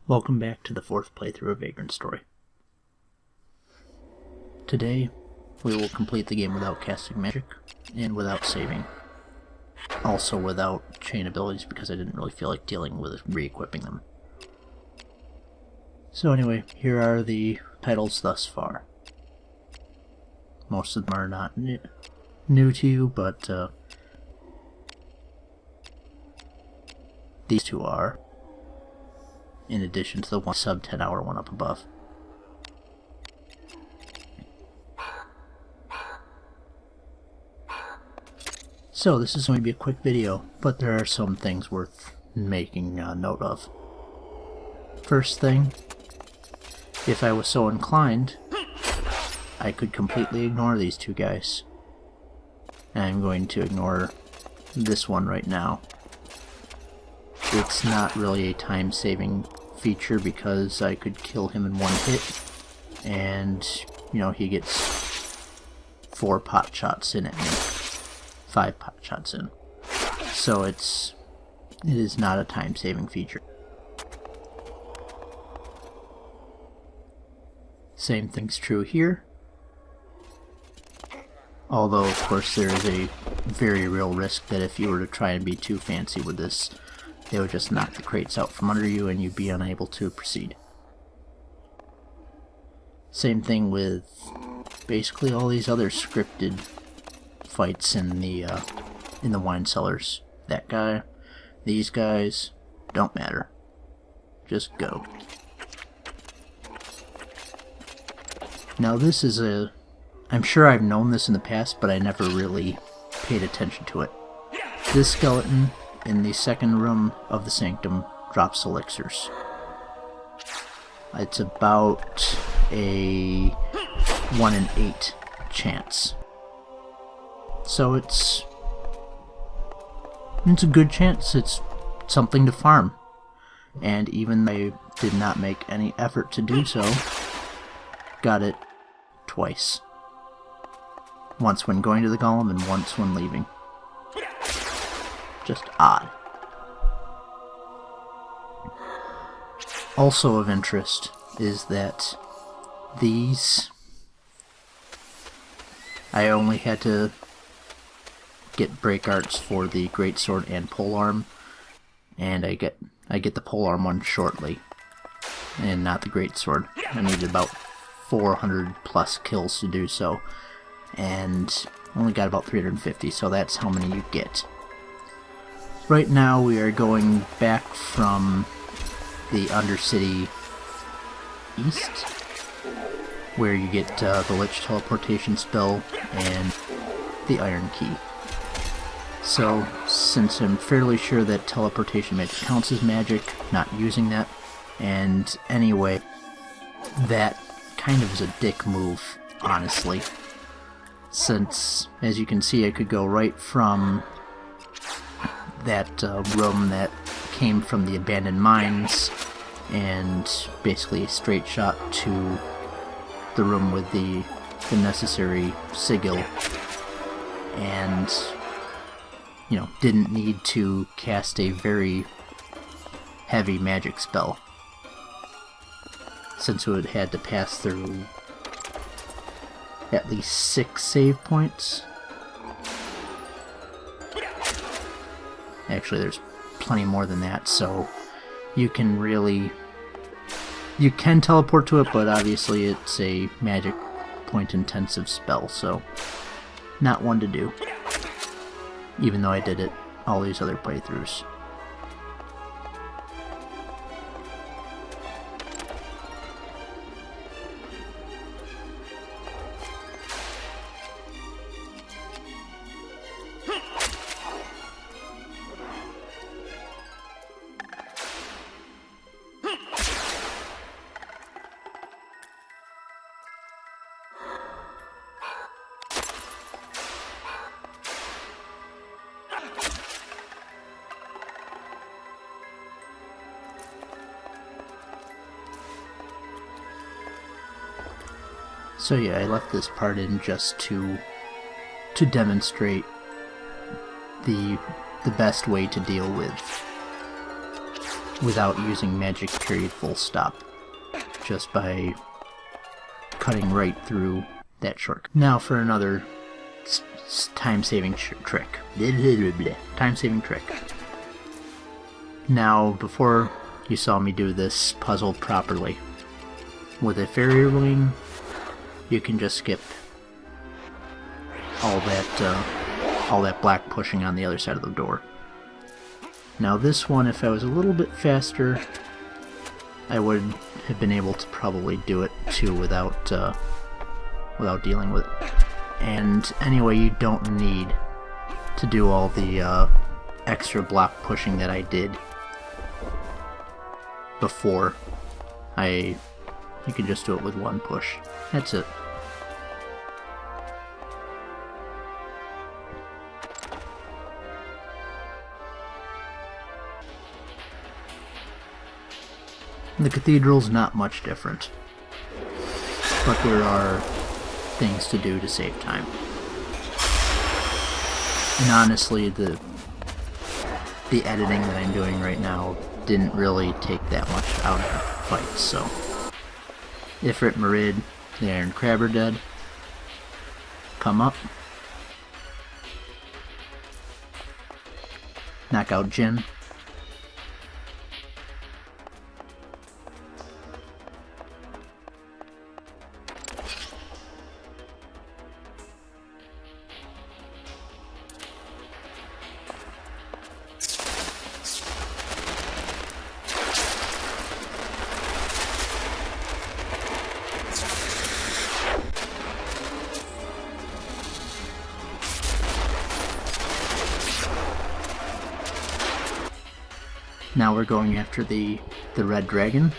Welcome back to the fourth playthrough of Vagrant story. Today, we will complete the game without casting magic, and without saving. Also without chain abilities, because I didn't really feel like dealing with re-equipping them. So anyway, here are the titles thus far. Most of them are not new to you, but these two are, in addition to the one sub 10 hour one up above. So this is going to be a quick video, but there are some things worth making note of. First thing, if I was so inclined, I could completely ignore these two guys. And I'm going to ignore this one right now. It's not really a time-saving feature because I could kill him in one hit, and, you know, he gets 4 pot shots in at me. 5 pot shots in. So it is not a time-saving feature. Same thing's true here. Although, of course, there is a very real risk that if you were to try and be too fancy with this, they would just knock the crates out from under you and you'd be unable to proceed. Same thing with basically all these other scripted fights in the wine cellars. That guy, these guys, don't matter. Just go. Now this is I'm sure I've known this in the past, but I never really paid attention to it. This skeleton in the second room of the sanctum drops elixirs. It's about a 1 in 8 chance. So it's a good chance. It's something to farm. And even though I did not make any effort to do so, got it twice. Once when going to the golem and once when leaving. Just odd. Also of interest is that these, I only had to get break arts for the greatsword and polearm, and I get the polearm one shortly, and not the greatsword. I needed about 400 plus kills to do so, and only got about 350, so that's how many you get. Right now we are going back from the Undercity east, where you get the Lich teleportation spell and the Iron Key. So, since I'm fairly sure that teleportation magic counts as magic, not using that, and anyway, that kind of is a dick move, honestly. Since, as you can see, I could go right from that room that came from the abandoned mines and basically a straight shot to the room with the necessary sigil, and, you know, didn't need to cast a very heavy magic spell, since it would have had to pass through at least 6 save points. Actually, there's plenty more than that, so you can teleport to it, but obviously it's a magic point intensive spell, so not one to do, even though I did it all these other playthroughs. So yeah, I left this part in just to demonstrate the best way to deal with without using magic period full stop, just by cutting right through that shortcut. Now for another time-saving trick. Time-saving trick. Now, before you saw me do this puzzle properly, with a fairy ring, you can just skip all that black pushing on the other side of the door. Now this one, if I was a little bit faster, I would have been able to probably do it too without dealing with it. And anyway, you don't need to do all the extra block pushing that I did before. You can just do it with one push. That's it. The cathedral's not much different, but there are things to do to save time. And honestly, the editing that I'm doing right now didn't really take that much out of the fight, so Ifrit, Marid, the Iron Crab are dead. Come up. Knock out Jin. Now we're going after the red dragon.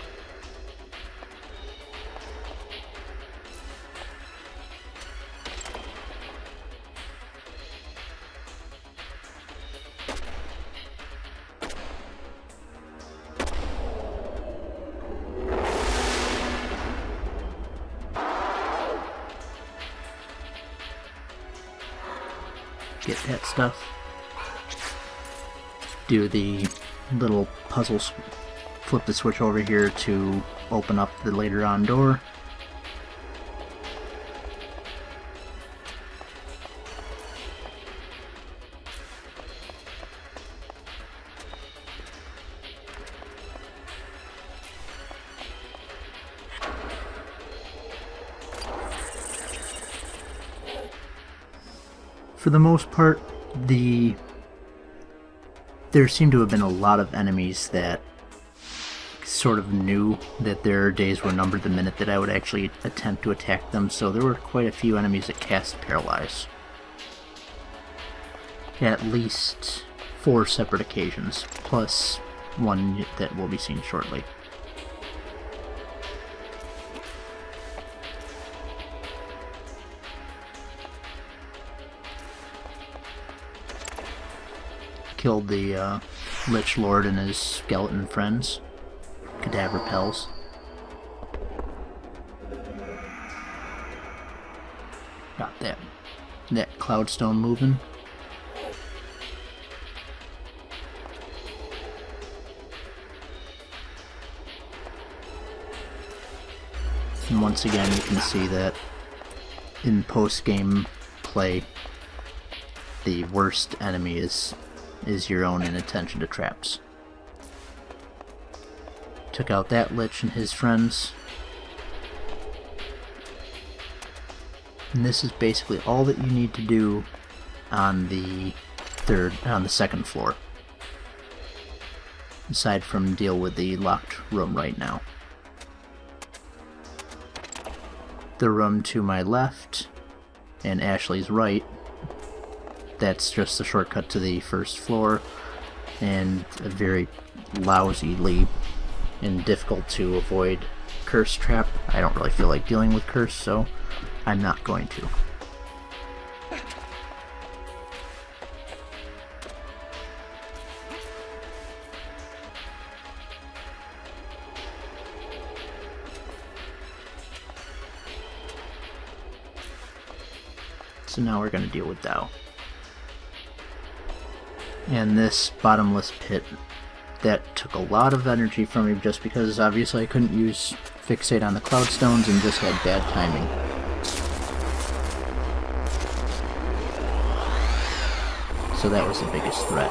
Get that stuff. Do the little puzzles, flip the switch over here to open up the later on door. For the most part, there seem to have been a lot of enemies that sort of knew that their days were numbered the minute that I would actually attempt to attack them, so there were quite a few enemies that cast Paralyze. At least 4 separate occasions, plus one that will be seen shortly. Killed the Lich Lord and his skeleton friends. Cadaver Pels. Got that Cloudstone moving. And once again you can see that in post-game play the worst enemy is your own inattention to traps. Took out that Lich and his friends. And this is basically all that you need to do on the second floor. Aside from deal with the locked room right now. The room to my left and Ashley's right, that's just the shortcut to the first floor, and a very lousily and difficult to avoid curse trap. I don't really feel like dealing with curse, so I'm not going to. So now we're going to deal with Dao. And this bottomless pit that took a lot of energy from me just because obviously I couldn't use Fixate on the Cloud Stones and just had bad timing. So that was the biggest threat.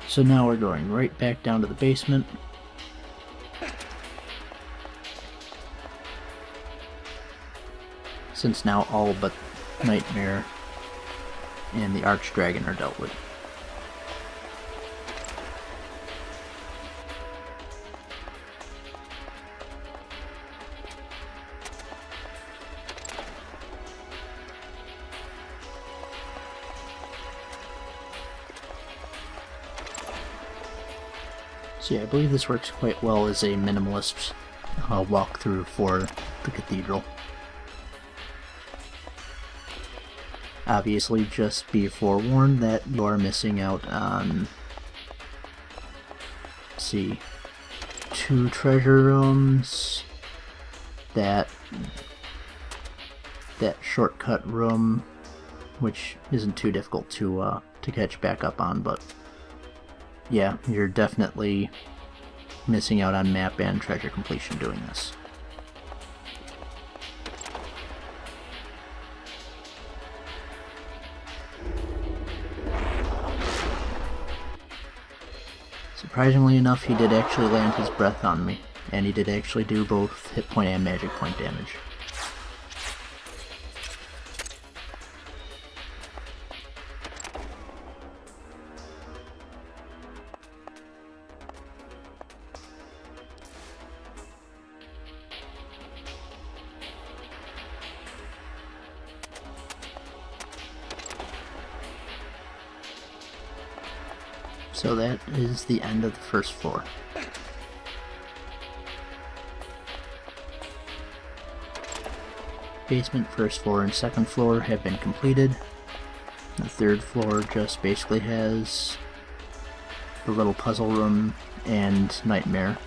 So now we're going right back down to the basement. Since now all but Nightmare and the Archdragon are dealt with. So yeah, I believe this works quite well as a minimalist walkthrough for the cathedral. Obviously, just be forewarned that you are missing out on, let's see, 2 treasure rooms, that shortcut room, which isn't too difficult to catch back up on, but yeah, you're definitely missing out on map and treasure completion doing this. Surprisingly enough, he did actually land his breath on me, and he did actually do both hit point and magic point damage. So that is the end of the first floor. Basement, first floor, and second floor have been completed. The third floor just basically has the little puzzle room and Nightmare.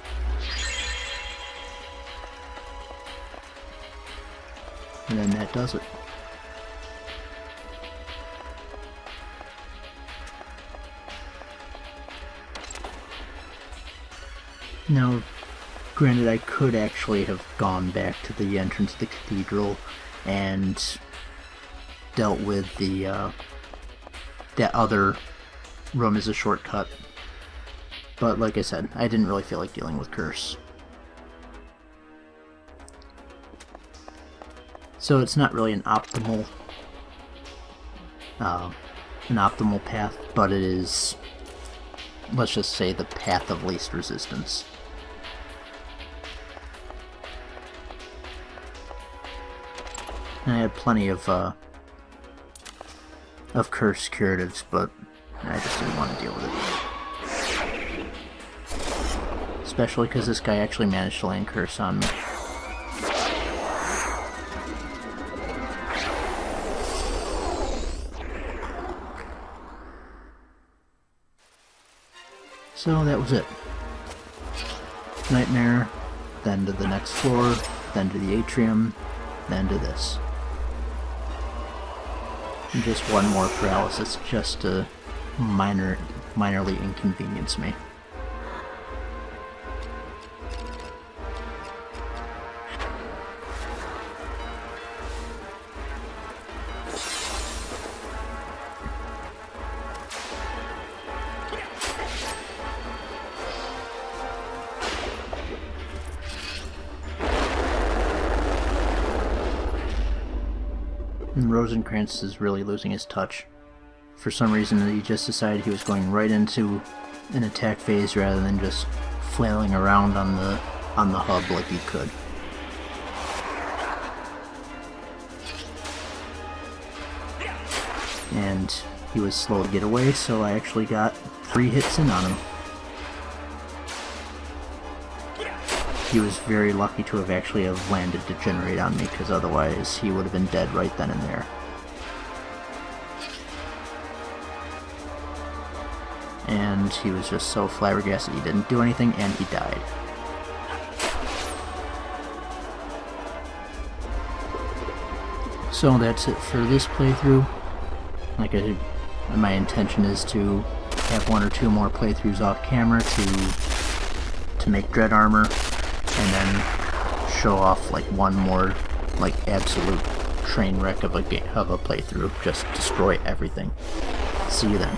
And then that does it. Now, granted, I could actually have gone back to the entrance of the cathedral and dealt with the that other room as a shortcut, but like I said, I didn't really feel like dealing with Curse. So it's not really an optimal path, but it is, let's just say, the path of least resistance. I had plenty of curse curatives, but I just didn't want to deal with it. Especially because this guy actually managed to land curse on me. So that was it. Nightmare, then to the next floor, then to the atrium, then to this. And just one more paralysis just to minorly inconvenience me. And Rosencrantz is really losing his touch. For some reason, he just decided he was going right into an attack phase rather than just flailing around on the hub like he could. And he was slow to get away, so I actually got 3 hits in on him. He was very lucky to have actually landed Degenerate on me, because otherwise he would have been dead right then and there. and he was just so flabbergasted he didn't do anything, and he died. So that's it for this playthrough. Like my intention is to have 1 or 2 more playthroughs off camera to make dread armor, and then show off like one more like absolute train wreck of a playthrough. Just destroy everything. See you then.